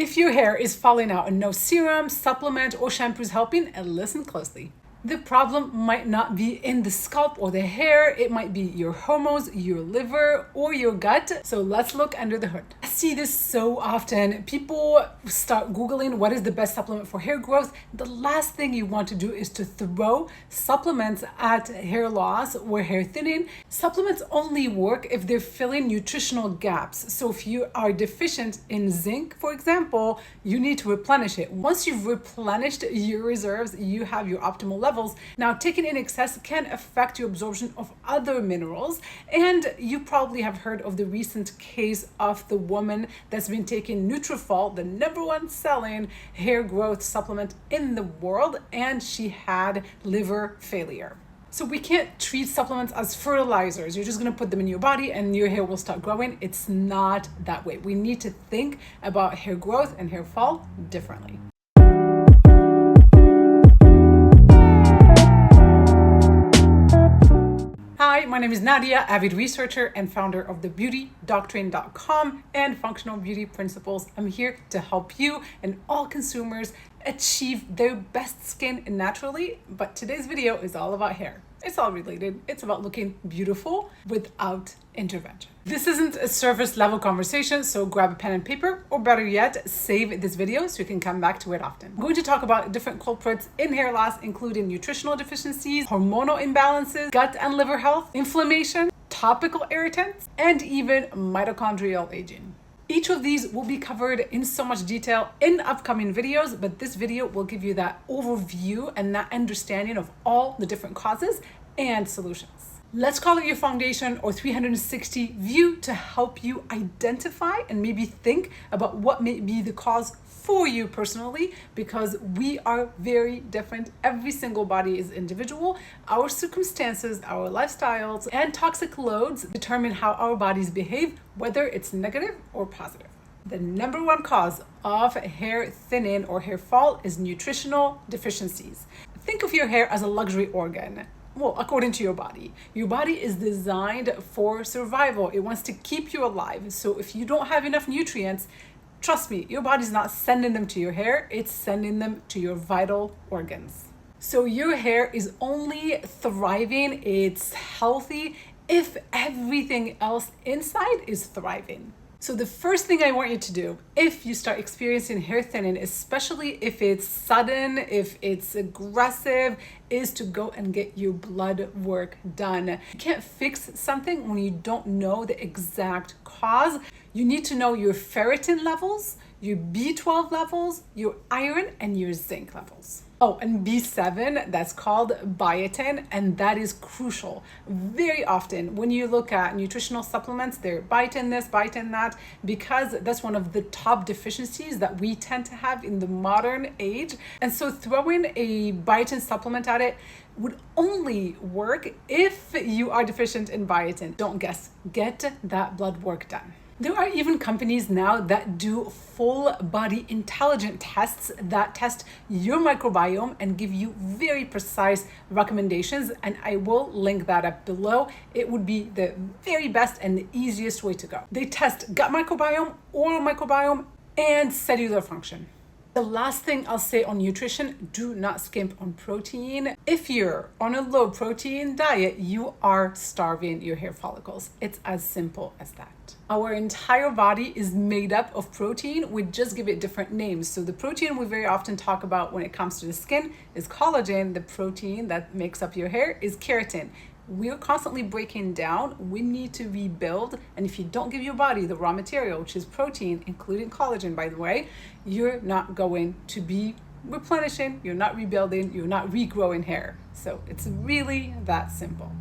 If your hair is falling out and no serum, supplement, or shampoo is helping, listen closely. The problem might not be in the scalp or the hair. It might be your hormones, your liver, or your gut. So let's look under the hood. I see this so often. People start Googling what is the best supplement for hair growth. The last thing you want to do is to throw supplements at hair loss or hair thinning. Supplements only work if they're filling nutritional gaps. So if you are deficient in zinc, for example, you need to replenish it. Once you've replenished your reserves, you have your optimal level. Now, taking in excess can affect your absorption of other minerals. And you probably have heard of the recent case of the woman that's been taking Nutrafol, the #1 selling hair growth supplement in the world, and she had liver failure. So we can't treat supplements as fertilizers. You're just going to put them in your body and your hair will start growing. It's not that way. We need to think about hair growth and hair fall differently. Hi, my name is Nadia, avid researcher and founder of the Doctrine.com and Functional Beauty Principles. I'm here to help you and all consumers achieve their best skin naturally, but today's video is all about hair. It's all related. It's about looking beautiful without intervention. This isn't a surface level conversation, so grab a pen and paper, or better yet, save this video so you can come back to it often. I'm going to talk about different culprits in hair loss, including nutritional deficiencies, hormonal imbalances, gut and liver health, inflammation, topical irritants, and even mitochondrial aging. Each of these will be covered in so much detail in upcoming videos, but this video will give you that overview and that understanding of all the different causes and solutions. Let's call it your foundation or 360 view to help you identify and maybe think about what may be the cause for you personally, because we are very different. Every single body is individual. Our circumstances, our lifestyles, and toxic loads determine how our bodies behave, whether it's negative or positive. The #1 cause of hair thinning or hair fall is nutritional deficiencies. Think of your hair as a luxury organ. Well, according to your body is designed for survival. It wants to keep you alive. So if you don't have enough nutrients, trust me, your body's not sending them to your hair, it's sending them to your vital organs. So your hair is only thriving, it's healthy, if everything else inside is thriving. So the first thing I want you to do, if you start experiencing hair thinning, especially if it's sudden, if it's aggressive, is to go and get your blood work done. You can't fix something when you don't know the exact cause. You need to know your ferritin levels, your B12 levels, your iron, and your zinc levels. Oh, and B7, that's called biotin, and that is crucial. Very often when you look at nutritional supplements, they're biotin this, biotin that, because that's one of the top deficiencies that we tend to have in the modern age. And so throwing a biotin supplement at it would only work if you are deficient in biotin. Don't guess, get that blood work done. There are even companies now that do full body intelligent tests that test your microbiome and give you very precise recommendations, and I will link that up below. It would be the very best and the easiest way to go. They test gut microbiome, oral microbiome, and cellular function. The last thing I'll say on nutrition, do not skimp on protein. If you're on a low protein diet, you are starving your hair follicles. It's as simple as that. Our entire body is made up of protein. We just give it different names. So the protein we very often talk about when it comes to the skin is collagen. The protein that makes up your hair is keratin. We're constantly breaking down. We need to rebuild. And if you don't give your body the raw material, which is protein, including collagen, by the way, you're not going to be replenishing, you're not rebuilding, you're not regrowing hair. So it's really that simple.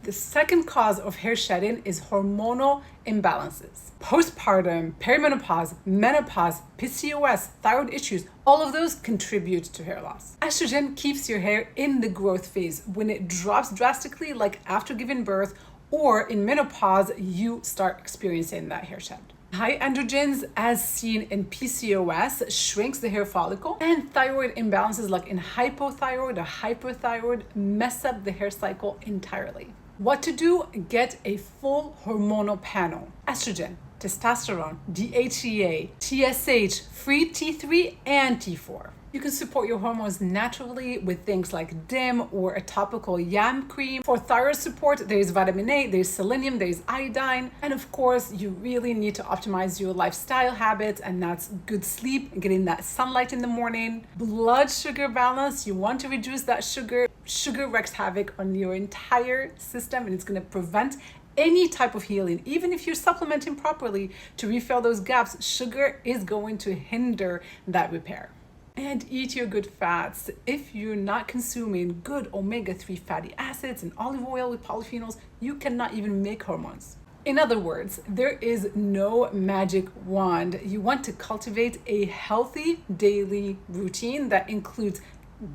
The second cause of hair shedding is hormonal imbalances. Postpartum, perimenopause, menopause, PCOS, thyroid issues, all of those contribute to hair loss. Estrogen keeps your hair in the growth phase. When it drops drastically, like after giving birth or in menopause, you start experiencing that hair shed. High androgens, as seen in PCOS, shrinks the hair follicle, and thyroid imbalances like in hypothyroid or hyperthyroid mess up the hair cycle entirely. What to do? Get a full hormonal panel. Estrogen, testosterone, DHEA, TSH, free T3 and T4. You can support your hormones naturally with things like DIM or a topical yam cream. For thyroid support, there's vitamin A, there's selenium, there's iodine. And of course, you really need to optimize your lifestyle habits, and that's good sleep, getting that sunlight in the morning. Blood sugar balance, you want to reduce that sugar. Sugar wreaks havoc on your entire system, and it's going to prevent any type of healing. Even if you're supplementing properly to refill those gaps, sugar is going to hinder that repair. And eat your good fats. If you're not consuming good omega-3 fatty acids and olive oil with polyphenols, you cannot even make hormones. In other words, there is no magic wand. You want to cultivate a healthy daily routine that includes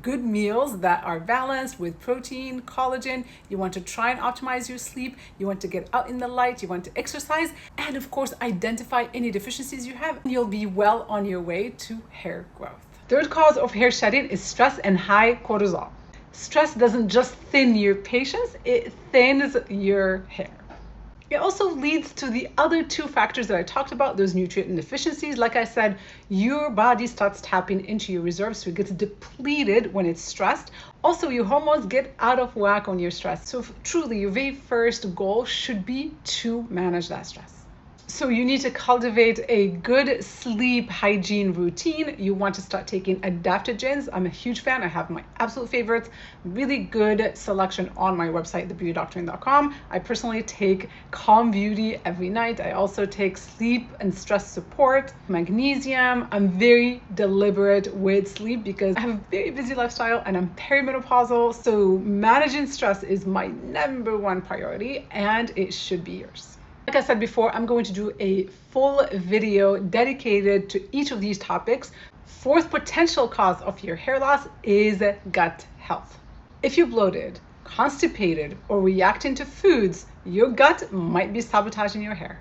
good meals that are balanced with protein, collagen. You want to try and optimize your sleep. You want to get out in the light. You want to exercise. And of course, identify any deficiencies you have. You'll be well on your way to hair growth. Third cause of hair shedding is stress and high cortisol. Stress doesn't just thin your patience, it thins your hair. It also leads to the other two factors that I talked about, those nutrient deficiencies. Like I said, your body starts tapping into your reserves, so it gets depleted when it's stressed. Also, your hormones get out of whack when you're stressed. So truly, your very first goal should be to manage that stress. So you need to cultivate a good sleep hygiene routine. You want to start taking adaptogens. I'm a huge fan. I have my absolute favorites. Really good selection on my website, thebeautydoctrine.com. I personally take Calm Beauty every night. I also take sleep and stress support, magnesium. I'm very deliberate with sleep because I have a very busy lifestyle and I'm perimenopausal. So managing stress is my #1 priority, and it should be yours. Like I said before, I'm going to do a full video dedicated to each of these topics. Fourth potential cause of your hair loss is gut health. If you're bloated, constipated, or reacting to foods, your gut might be sabotaging your hair.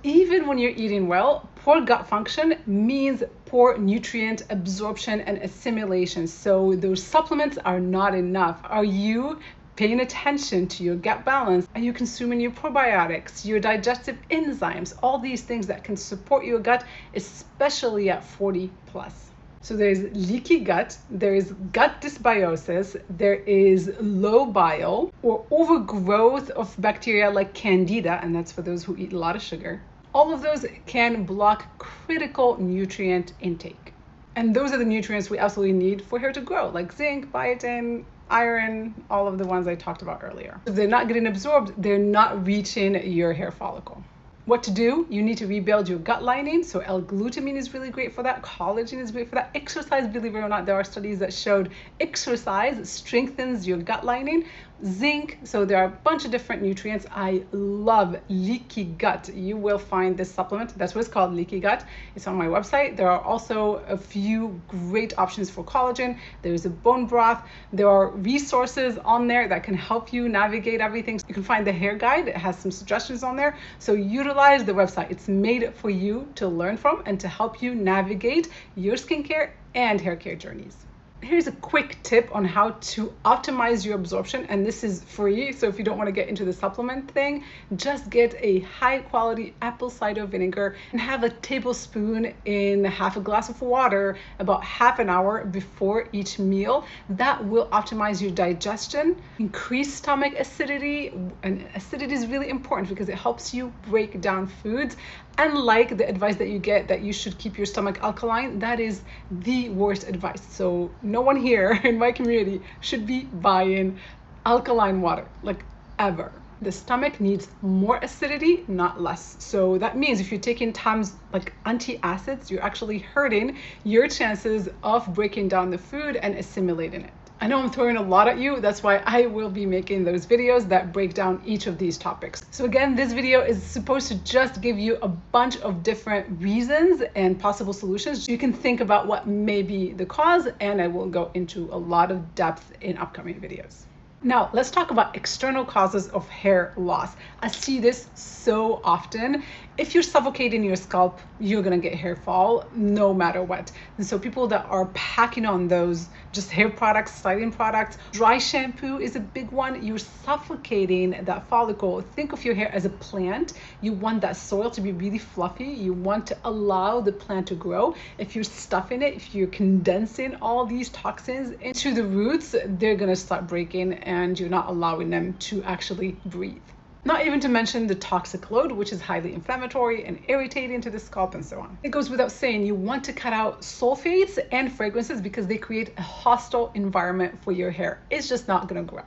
Even when you're eating well, poor gut function means poor nutrient absorption and assimilation. So those supplements are not enough. Are you paying attention to your gut balance? Are you consuming your probiotics, your digestive enzymes, all these things that can support your gut, especially at 40 plus? So there's leaky gut, there's gut dysbiosis, there is low bile or overgrowth of bacteria like candida, and that's for those who eat a lot of sugar. All of those can block critical nutrient intake. And those are the nutrients we absolutely need for hair to grow, like zinc, biotin, iron, all of the ones I talked about earlier. If they're not getting absorbed, they're not reaching your hair follicle. What to do? You need to rebuild your gut lining. So L-glutamine is really great for that. Collagen is great for that. Exercise, believe it or not, there are studies that showed exercise strengthens your gut lining. Zinc, so there are a bunch of different nutrients. I love leaky gut. You will find this supplement. That's what it's called, leaky gut. It's on my website. There are also a few great options for collagen. There's a bone broth. There are resources on there that can help you navigate everything. You can find the hair guide. It has some suggestions on there. So utilize the website. It's made for you to learn from and to help you navigate your skincare and hair care journeys. Here's a quick tip on how to optimize your absorption, and this is free, so if you don't want to get into the supplement thing, just get a high quality apple cider vinegar and have a tablespoon in half a glass of water about half an hour before each meal. That will optimize your digestion, increase stomach acidity, and acidity is really important because it helps you break down foods. Unlike the advice that you get that you should keep your stomach alkaline, that is the worst advice. So no one here in my community should be buying alkaline water, like ever. The stomach needs more acidity, not less. So that means if you're taking times like antacids, you're actually hurting your chances of breaking down the food and assimilating it. I know I'm throwing a lot at you. That's why I will be making those videos that break down each of these topics. So again, this video is supposed to just give you a bunch of different reasons and possible solutions. You can think about what may be the cause, and I will go into a lot of depth in upcoming videos. Now, let's talk about external causes of hair loss. I see this so often. If you're suffocating your scalp, you're gonna get hair fall no matter what. And so people that are packing on those just hair products, styling products, dry shampoo is a big one. You're suffocating that follicle. Think of your hair as a plant. You want that soil to be really fluffy. You want to allow the plant to grow. If you're stuffing it, if you're condensing all these toxins into the roots, they're gonna start breaking and you're not allowing them to actually breathe. Not even to mention the toxic load, which is highly inflammatory and irritating to the scalp and so on. It goes without saying, you want to cut out sulfates and fragrances because they create a hostile environment for your hair. It's just not gonna grow.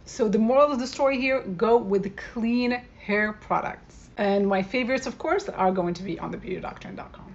So the moral of the story here, go with clean hair products. And my favorites, of course, are going to be on thebeautydoctrine.com.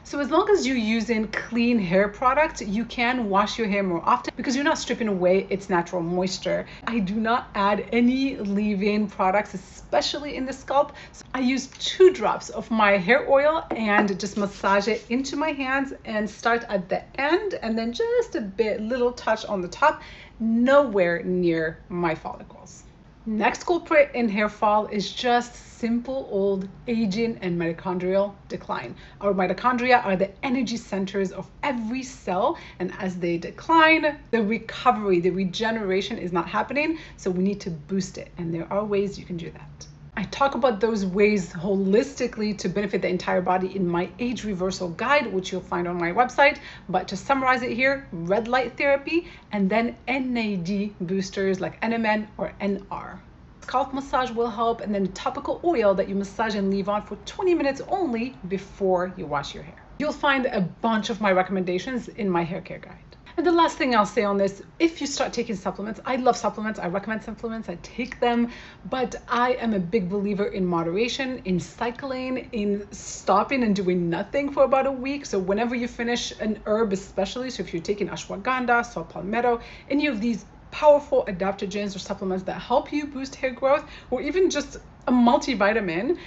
So as long as you're using clean hair products, you can wash your hair more often because you're not stripping away its natural moisture. I do not add any leave-in products, especially in the scalp. So I use 2 drops of my hair oil and just massage it into my hands and start at the end and then just a little touch on the top, nowhere near my follicles. Next culprit in hair fall is just simple old aging and mitochondrial decline. Our mitochondria are the energy centers of every cell, and as they decline, the recovery, the regeneration is not happening, so we need to boost it, and there are ways you can do that. I talk about those ways holistically to benefit the entire body in my age reversal guide, which you'll find on my website. But to summarize it here, red light therapy and then NAD boosters like NMN or NR. Scalp massage will help, and then topical oil that you massage and leave on for 20 minutes only before you wash your hair. You'll find a bunch of my recommendations in my hair care guide. And the last thing I'll say on this, if you start taking supplements, I love supplements, I recommend supplements, I take them, but I am a big believer in moderation, in cycling, in stopping and doing nothing for about a week. So whenever you finish an herb, especially, so if you're taking ashwagandha, saw palmetto, any of these powerful adaptogens or supplements that help you boost hair growth, or even just a multivitamin,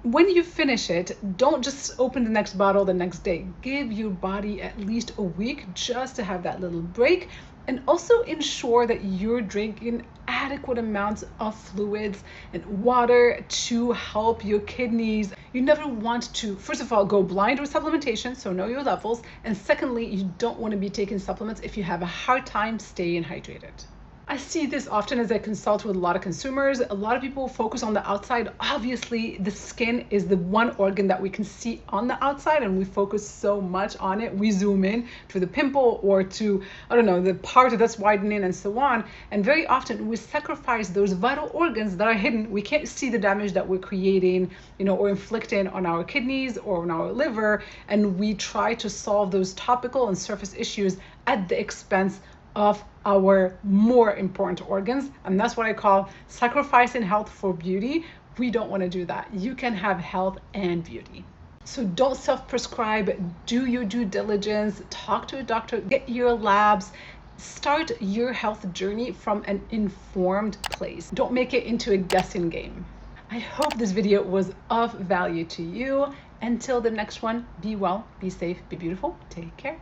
when you finish it, don't just open the next bottle the next day. Give your body at least a week just to have that little break, and also ensure that you're drinking adequate amounts of fluids and water to help your kidneys. You never want to, first of all, go blind with supplementation, so know your levels, and secondly, you don't want to be taking supplements if you have a hard time staying hydrated. I see this often as I consult with a lot of consumers. A lot of people focus on the outside. Obviously, the skin is the one organ that we can see on the outside, and we focus so much on it. We zoom in to the pimple or to, I don't know, the part that's widening and so on. And very often we sacrifice those vital organs that are hidden. We can't see the damage that we're creating, or inflicting on our kidneys or on our liver. And we try to solve those topical and surface issues at the expense of our more important organs. And that's what I call sacrificing health for beauty. We don't want to do that. You can have health and beauty. So don't self-prescribe, do your due diligence, talk to a doctor, get your labs, start your health journey from an informed place. Don't make it into a guessing game. I hope this video was of value to you. Until the next one, be well, be safe, be beautiful, take care.